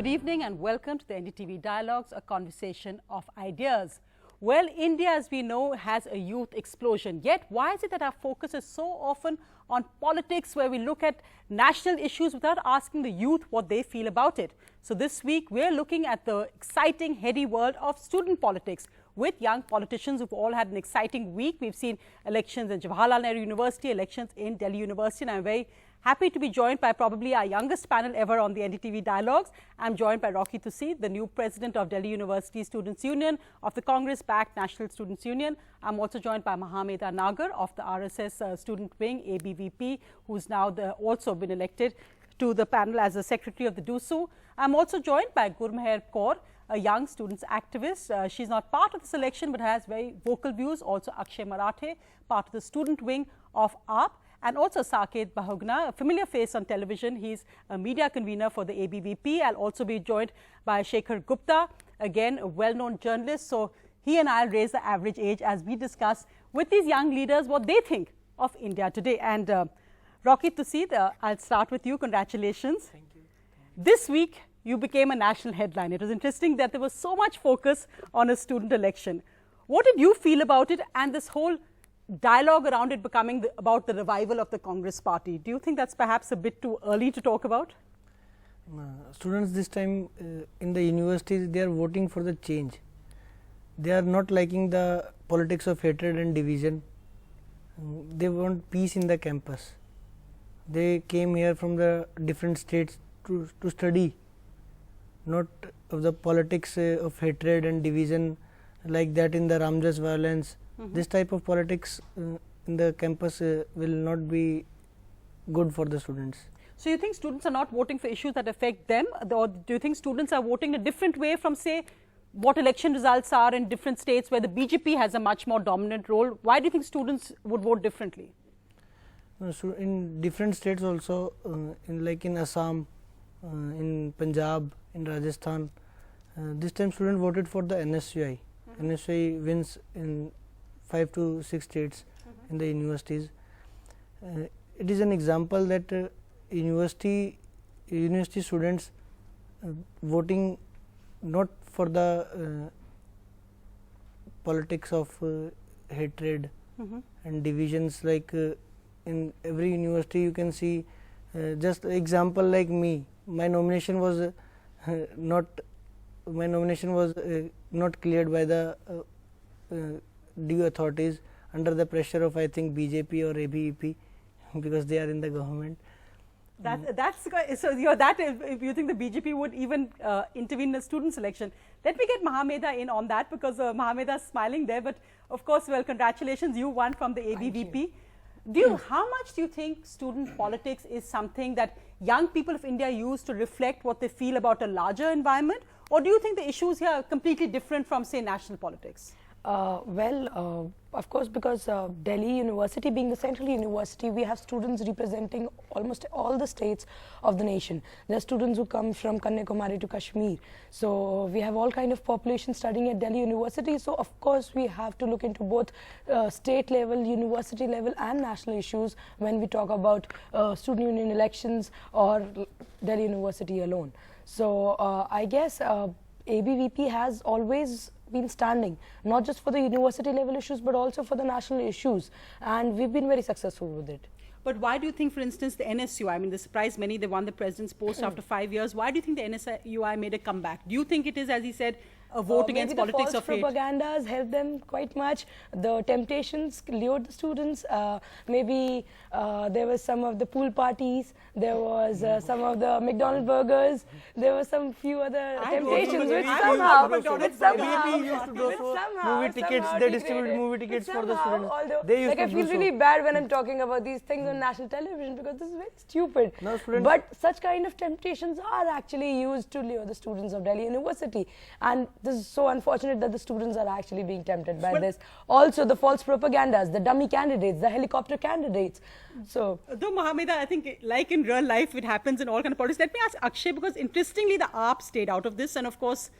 Good evening and welcome to the NDTV Dialogues, a conversation of ideas. Well, India, as we know, has a youth explosion. Yet, why is it that our focus is so often on politics, where we look at national issues without asking the youth what they feel about it? So this week, we're looking at the exciting, heady world of student politics with young politicians who've all had an exciting week. We've seen elections in Jawaharlal Nehru University, elections in Delhi University, and I'm very happy to be joined by probably our youngest panel ever on the NDTV Dialogues. I'm joined by Tuseed, the new President of Delhi University Students' Union, of the Congress-backed National Students' Union. I'm also joined by Mahamedha Nagar of the RSS Student Wing, ABVP, who's now also been elected to the panel as a Secretary of the DUSU. I'm also joined by Gurmehar Kaur, a young students activist. She's not part of the selection but has very vocal views. Also Akshay Marathe, part of the student wing of AAP. And also Saket Bahuguna, a familiar face on television. He's a media convener for the ABVP. I'll also be joined by Shekhar Gupta, again a well-known journalist. So he and I'll raise the average age as we discuss with these young leaders what they think of India today. And Tuseed, I'll start with you. Congratulations. Thank you. This week, you became a national headline. It was interesting that there was so much focus on a student election. What did you feel about it and this whole dialogue around it becoming about the revival of the Congress party? Do you think that's perhaps a bit too early to talk about? Students this time in the universities, they are voting for the change. They are not liking the politics of hatred and division. They want peace in the campus. They came here from the different states to study, not of the politics of hatred and division like that in the Ramjas violence. This type of politics in the campus will not be good for the students. So you think students are not voting for issues that affect them, or do you think students are voting a different way from, say, what election results are in different states where the BJP has a much more dominant role? Why do you think students would vote differently? So in different states also, like in Assam, in Punjab, in Rajasthan, this time students voted for the NSUI. NSUI wins in 5 to 6 states in the universities. It is an example that university students voting not for the politics of hatred and divisions, like in every university you can see. Just example like me, my nomination was not cleared by the due authorities under the pressure of, I think, BJP or ABVP, because they are in the government. So if you think the BJP would even intervene in the student selection. Let me get Mahamedha in on that, because Mahamedha is smiling there. But of course, well, congratulations, you won from the ABVP. How much do you think student politics is something that young people of India use to reflect what they feel about a larger environment? Or do you think the issues here are completely different from, say, national politics? Of course, because Delhi University being the central university, we have students representing almost all the states of the nation. There are students who come from Kanyakumari to Kashmir. So we have all kind of population studying at Delhi University. So of course, we have to look into both state level, university level and national issues when we talk about student union elections or Delhi University alone. So I guess ABVP has always been standing not just for the university level issues but also for the national issues, and we've been very successful with it. But why do you think, for instance, the NSUI, I mean, this surprised many, they won the president's post after 5 years. Why do you think the NSUI made a comeback? Do you think it is, as he said, a vote against politics of hate? Maybe the false propagandas helped them quite much. The temptations lured the students. Maybe there was some of the pool parties. There was some of the McDonald's burgers. There were some few other temptations which somehow movie tickets. They distribute movie tickets for the students. Like, I feel really bad when I'm talking about these things on national television, because this is very stupid. But such kind of temptations are actually used to lure the students of Delhi University, and this is so unfortunate that the students are actually being tempted by this. Also, the false propagandas, the dummy candidates, the helicopter candidates. So, though Mahamedha, I think like in real life, it happens in all kind of politics. Let me ask Akshay, because interestingly, the AAP stayed out of this, and of course,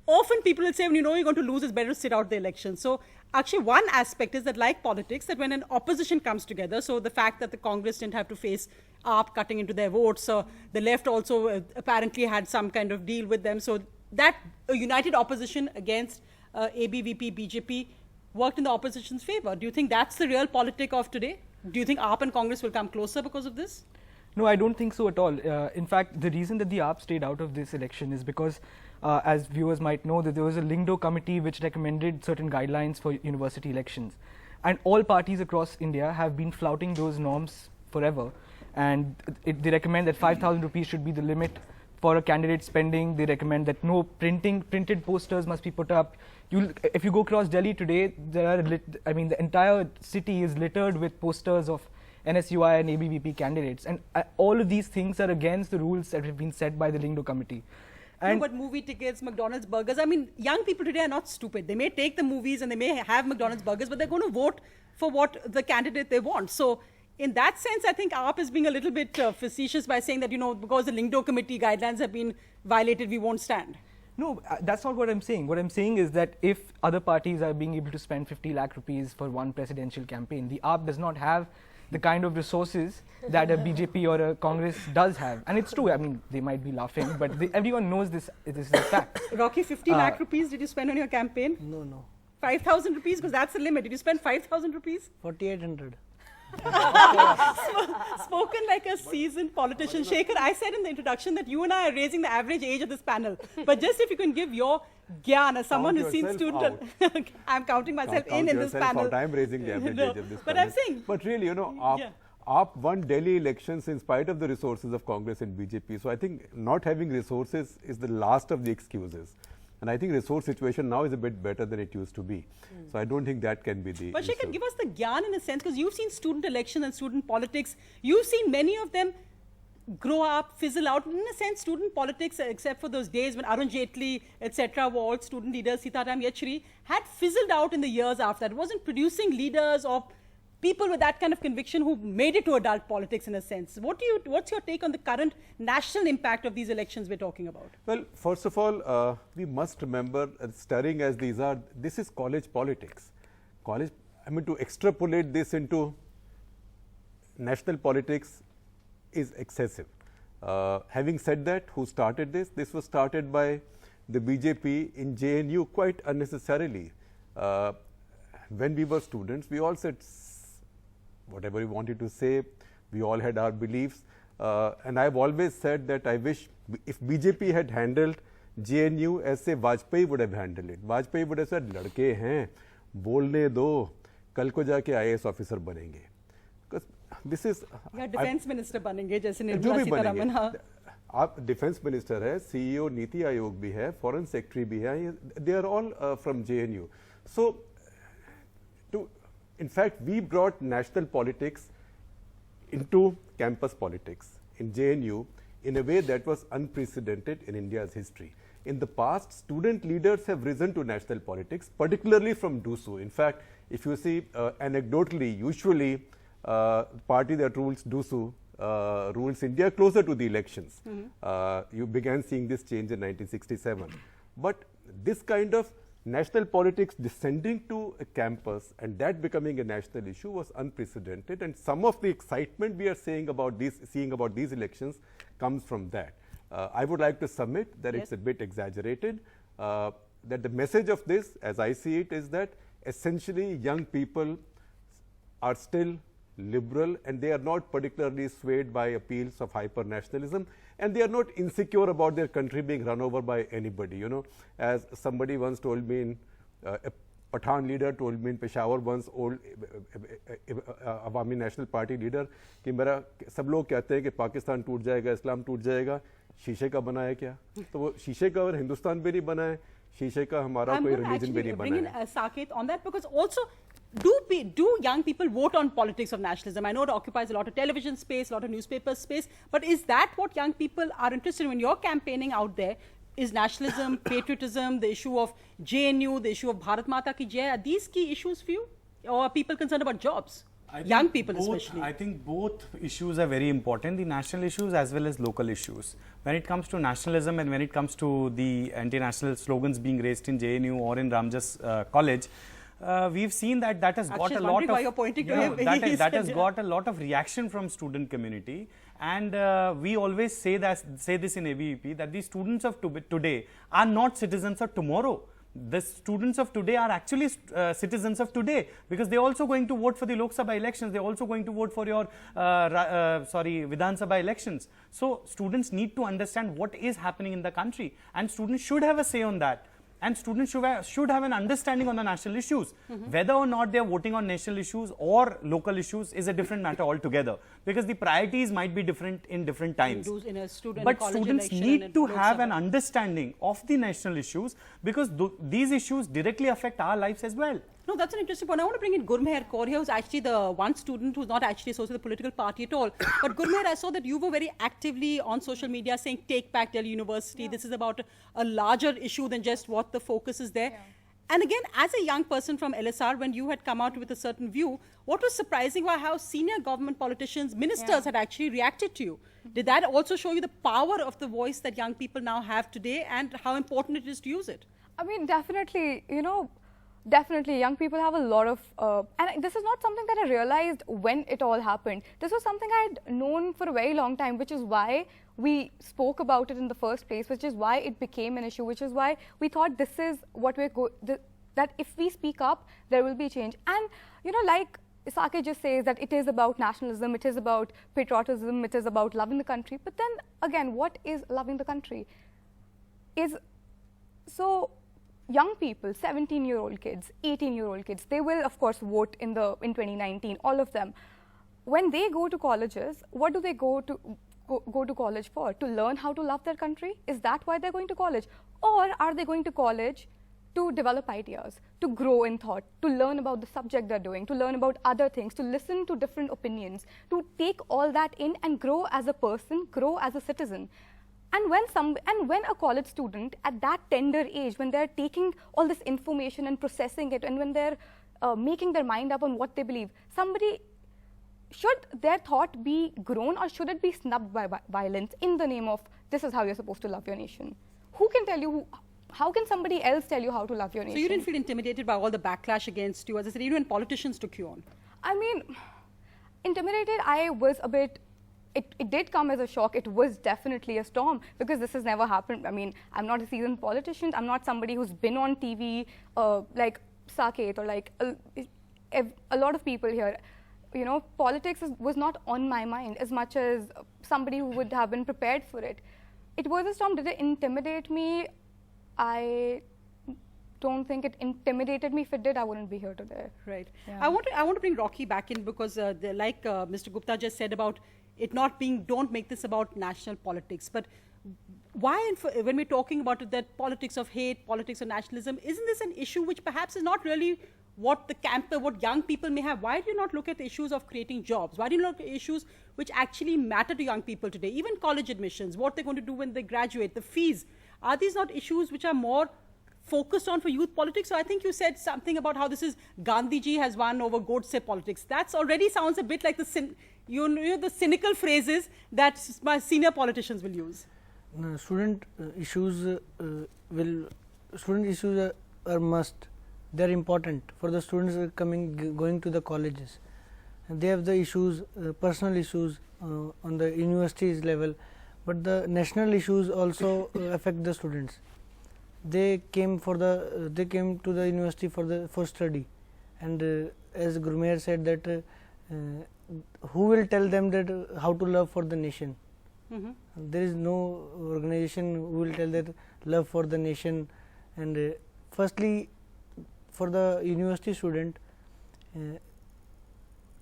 often people will say, when you know you're going to lose, it's better to sit out the election. So Akshay, one aspect is that, like politics, that when an opposition comes together, so the fact that the Congress didn't have to face AAP cutting into their votes. So the left also apparently had some kind of deal with them. So that united opposition against ABVP, BJP worked in the opposition's favor. Do you think that's the real politic of today? Do you think AAP and Congress will come closer because of this? No, I don't think so at all. In fact, the reason that the AAP stayed out of this election is because, as viewers might know, that there was a Lingdo committee which recommended certain guidelines for university elections. And all parties across India have been flouting those norms forever. And they recommend that 5,000 rupees should be the limit for a candidate spending. They recommend that no printed posters must be put up. If you go across Delhi today, the entire city is littered with posters of NSUI and ABVP candidates, and all of these things are against the rules that have been set by the Lingdo committee. And no, but movie tickets, McDonald's burgers, I mean, young people today are not stupid. They may take the movies and they may have McDonald's burgers, but they're going to vote for what the candidate they want. So in that sense, I think AAP is being a little bit facetious by saying that, you know, because the Lingdo committee guidelines have been violated, we won't stand. No, that's not what I'm saying. What I'm saying is that if other parties are being able to spend 50 lakh rupees for one presidential campaign, the AAP does not have the kind of resources that a BJP or a Congress does have. And it's true, I mean, they might be laughing, but everyone knows this is a fact. Rocky, 50 lakh rupees did you spend on your campaign? No. 5,000 rupees, because that's the limit. Did you spend 5,000 rupees? 4,800. Spoken like a seasoned politician. Shekhar, I said in the introduction that you and I are raising the average age of this panel. But just if you can give your gyan as someone who's seen student... I'm counting myself in this panel. I'm raising the average age of this but panel. I'm saying... But really, you know, AAP won Delhi elections in spite of the resources of Congress and BJP. So I think not having resources is the last of the excuses. And I think resource situation now is a bit better than it used to be. So I don't think that can be the But Shekhar, give us the gyan in a sense, because you've seen student elections and student politics. You've seen many of them grow up, fizzle out. In a sense, student politics, except for those days when Arun Jaitley, etc., were all student leaders, Sitaram Yechury, had fizzled out in the years after that. It wasn't producing leaders or people with that kind of conviction who made it to adult politics in a sense. What's your take on the current national impact of these elections we're talking about? Well, first of all, we must remember, stirring as these are, this is college politics. To extrapolate this into national politics is excessive. Having said that, who started this? This was started by the BJP in JNU quite unnecessarily. When we were students, we all said whatever we wanted to say, we all had our beliefs. And I've always said that I wish if BJP had handled JNU as say Vajpayee would have handled it. Vajpayee would have said, लड़के हैं, बोलने दो, कल को जाके IAS officer बनेंगे. Because this is... Yeah, defense minister बनेंगे, जैसे जो निर्मला भी सीतारमण, हाँ. आप डिफेंस मिनिस्टर है, CEO नीति आयोग भी है, फॉरेन सेक्रेटरी भी है, they are all from JNU. So, in fact, we brought national politics into campus politics in JNU in a way that was unprecedented in India's history. In the past, student leaders have risen to national politics, particularly from DUSU. In fact, if you see anecdotally, usually party that rules DUSU rules India closer to the elections. You began seeing this change in 1967. But this kind of national politics descending to a campus and that becoming a national issue was unprecedented, and some of the excitement we are seeing about these elections comes from that. I would like to submit that it's a bit exaggerated, that the message of this, as I see it, is that essentially young people are still liberal and they are not particularly swayed by appeals of hyper-nationalism, and they are not insecure about their country being run over by anybody. You know, as somebody once told me, a Pathan leader told me in Peshawar once, old Awami National Party leader, कि मेरा सब लोग कहते हैं कि पाकिस्तान टूट जाएगा, इस्लाम टूट जाएगा, शीशे का बना है क्या? तो वो शीशे का और हिंदुस्तान भी नहीं बना है, शीशे का हमारा कोई रिलीजन भी नहीं बना है. I'm going to bring in Saket on that, because also do young people vote on politics of nationalism? I know it occupies a lot of television space, a lot of newspaper space, but is that what young people are interested in when you're campaigning out there? Is nationalism, patriotism, the issue of JNU, the issue of Bharat Mata Ki Jai, are these key issues for you? Or are people concerned about jobs? Young people especially. I think both issues are very important, the national issues as well as local issues. When it comes to nationalism and when it comes to the anti-national slogans being raised in JNU or in Ramjas College, we've seen that has got a lot of, why you're pointing to him. that has got a lot of reaction from student community, And we always say this in ABVP, that the students of today are not citizens of tomorrow. The students of today are actually citizens of today, because they're also going to vote for the Lok Sabha elections, they're also going to vote for your Vidhan Sabha elections. So students need to understand what is happening in the country, and students should have a say on that. And students should have an understanding on the national issues. Whether or not they are voting on national issues or local issues is a different matter altogether, because the priorities might be different in different times. But students need to have an understanding of the national issues, because these issues directly affect our lives as well. No, that's an interesting point. I want to bring in Gurmehar Kaur here, who's actually the one student who's not actually associated with the political party at all. But Gurmehar, I saw that you were very actively on social media saying, take back Delhi University. Yeah. This is about a larger issue than just what the focus is there. Yeah. And again, as a young person from LSR, when you had come out with a certain view, what was surprising was how senior government politicians, ministers had actually reacted to you. Did that also show you the power of the voice that young people now have today and how important it is to use it? I mean, definitely, you know, definitely, young people have a lot of, and this is not something that I realized when it all happened. This was something I had known for a very long time, which is why we spoke about it in the first place, which is why it became an issue, which is why we thought this is what we're that if we speak up, there will be change. And, you know, like Saket just says that it is about nationalism, it is about patriotism, it is about loving the country. But then again, what is loving the country? Young people, 17-year-old kids, 18-year-old kids, they will of course vote in 2019, all of them. When they go to colleges, what do they go to college for? To learn how to love their country? Is that why they're going to college? Or are they going to college to develop ideas, to grow in thought, to learn about the subject they're doing, to learn about other things, to listen to different opinions, to take all that in and grow as a person, grow as a citizen? And when a college student at that tender age, when they're taking all this information and processing it, and when they're making their mind up on what they believe, should their thought be grown, or should it be snubbed by violence in the name of this is how you're supposed to love your nation? Who can tell you, how can somebody else tell you how to love your nation? So you didn't feel intimidated by all the backlash against you? As I said, even politicians took you on. I mean, intimidated, I was a bit. It did come as a shock. It was definitely a storm, because this has never happened. I mean, I'm not a seasoned politician. I'm not somebody who's been on TV like Saket or like a lot of people here. You know, politics was not on my mind as much as somebody who would have been prepared for it. It was a storm. Did it intimidate me? I don't think it intimidated me. If it did, I wouldn't be here today. Right. Yeah. I want to bring Rocky back in, because like Mr. Gupta just said about it not being, don't make this about national politics. But why, when we're talking about it, that politics of hate, politics of nationalism, isn't this an issue which perhaps is not really what what young people may have? Why do you not look at the issues of creating jobs? Why do you not look at issues which actually matter to young people today? Even college admissions, what they're going to do when they graduate, the fees. Are these not issues which are more focused on for youth politics? So I think you said something about how this is Gandhiji has won over Godse politics. That already sounds a bit like the cynical phrases that my senior politicians will use. Student issues are must. They are important for the students going to the colleges. And they have the issues, personal issues on the universities level, but the national issues also affect the students. They came to the university for study, and as Gurmehar said that who will tell them that how to love for the nation? There is no organization who will tell that love for the nation. And firstly, for the university student,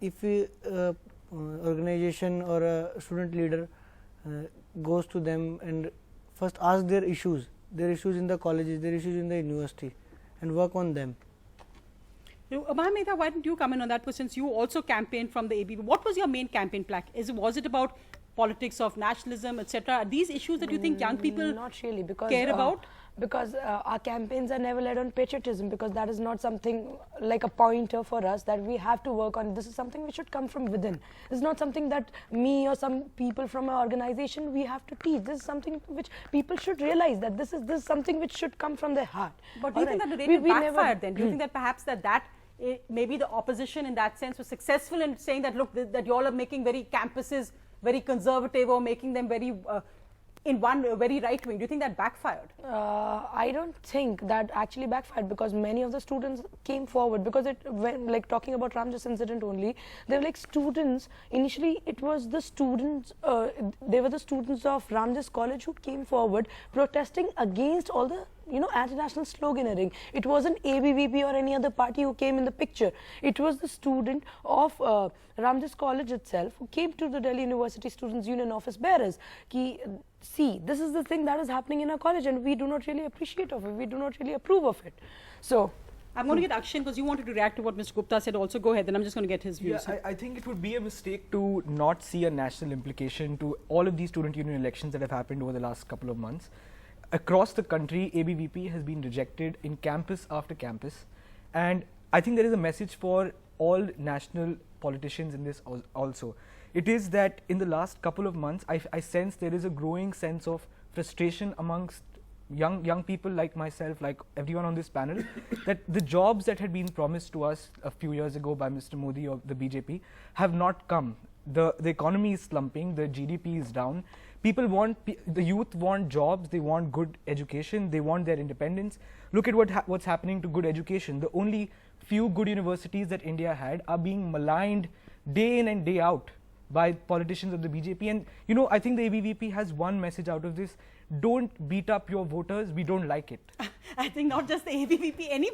if a organization or a student leader goes to them and first ask their issues in the colleges, their issues in the university, and work on them. Mahamedha, why didn't you come in on that? Because since you also campaigned from the ABVP, what was your main campaign plaque? Was it about politics of nationalism, etc.? Are these issues that you think young people not really, because care about? Because our campaigns are never led on patriotism, because that is not something like a pointer for us that we have to work on. This is something which should come from within. This is not something that me or some people from our organization we have to teach. This is something which people should realize, that this is something which should come from their heart. But do you think that the raid backfired then? Do you think that perhaps maybe the opposition in that sense was successful in saying that, look, that you all are making very campuses very conservative or making them very in one very right wing. Do you think that backfired? I don't think that actually backfired, because many of the students came forward, because when like talking about Ramjas incident only, they were like students. Initially, it was the students. They were the students of Ramjas College who came forward protesting against all the anti-national sloganeering. It wasn't ABVP or any other party who came in the picture. It was the student of Ramjas College itself who came to the Delhi University Students' Union office bearers. See, this is the thing that is happening in our college, and we do not really appreciate of it. We do not really approve of it. So, I'm going to get Akshay, because you wanted to react to what Mr. Gupta said also. Go ahead, then I'm just going to get his views. Yeah, I think it would be a mistake to not see a national implication to all of these student union elections that have happened over the last couple of months. Across the country, ABVP has been rejected in campus after campus, and I think there is a message for all national politicians in this also. It is that in the last couple of months, I sense there is a growing sense of frustration amongst young people like myself, like everyone on this panel, that the jobs that had been promised to us a few years ago by Mr. Modi or the BJP have not come. The economy is slumping, the GDP is down. People the youth want jobs, they want good education, they want their independence. Look at what's happening to good education. The only few good universities that India had are being maligned day in and day out by politicians of the BJP. And I think the ABVP has one message out of this: don't beat up your voters, we don't like it. I think not just the ABVP, any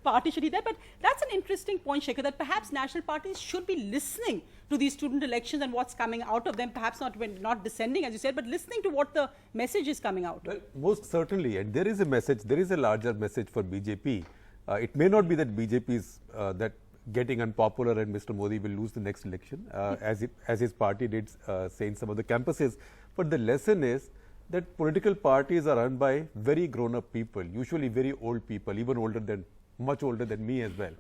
party should do that. But that's an interesting point, Shekhar, that perhaps national parties should be listening to these student elections and what's coming out of them, perhaps not descending, as you said, but listening to what the message is coming out. Well, most certainly, and there is a message, there is a larger message for BJP. It may not be that BJP is that getting unpopular and Mr. Modi will lose the next election, as his party did say in some of the campuses. But the lesson is that political parties are run by very grown-up people, usually very old people, even much older than me as well.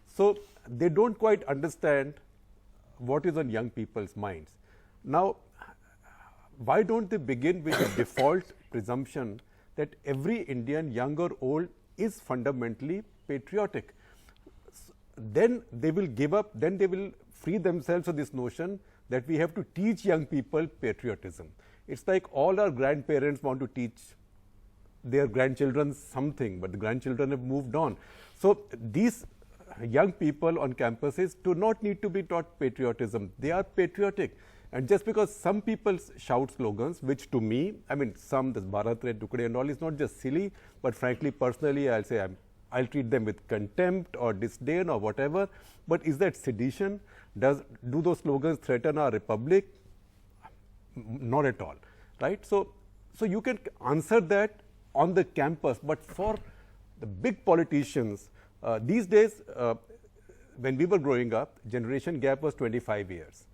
So they don't quite understand what is on young people's minds. Now, why don't they begin with the default presumption that every Indian, young or old, is fundamentally patriotic? Then they will give up, then they will free themselves of this notion that we have to teach young people patriotism. It's like all our grandparents want to teach their grandchildren something, but the grandchildren have moved on. So these young people on campuses do not need to be taught patriotism. They are patriotic. And just because some people shout slogans, which to me, this Bharat Re Tukde and all is not just silly, but frankly, personally, I'll say I'll treat them with contempt or disdain or whatever. But is that sedition? Do those slogans threaten our republic? Not at all, right? So you can answer that on the campus, but for the big politicians, these days, when we were growing up, generation gap was 25 years.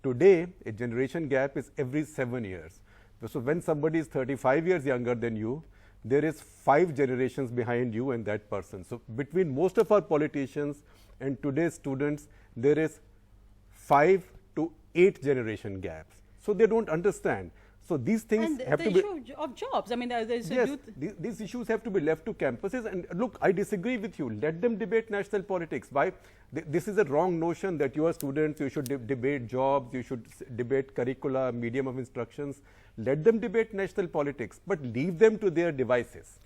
Today, a generation gap is every 7 years. So when somebody is 35 years younger than you, there is 5 generations behind you and that person. So between most of our politicians and today's students, there is 5 to 8 generation gaps. So they don't understand. So these things have to be... And the issue of jobs, there's a yes, youth... these issues have to be left to campuses. And look, I disagree with you. Let them debate national politics. Why? This is a wrong notion that you are students, you should debate jobs, you should debate curricula, medium of instructions. Let them debate national politics, but leave them to their devices.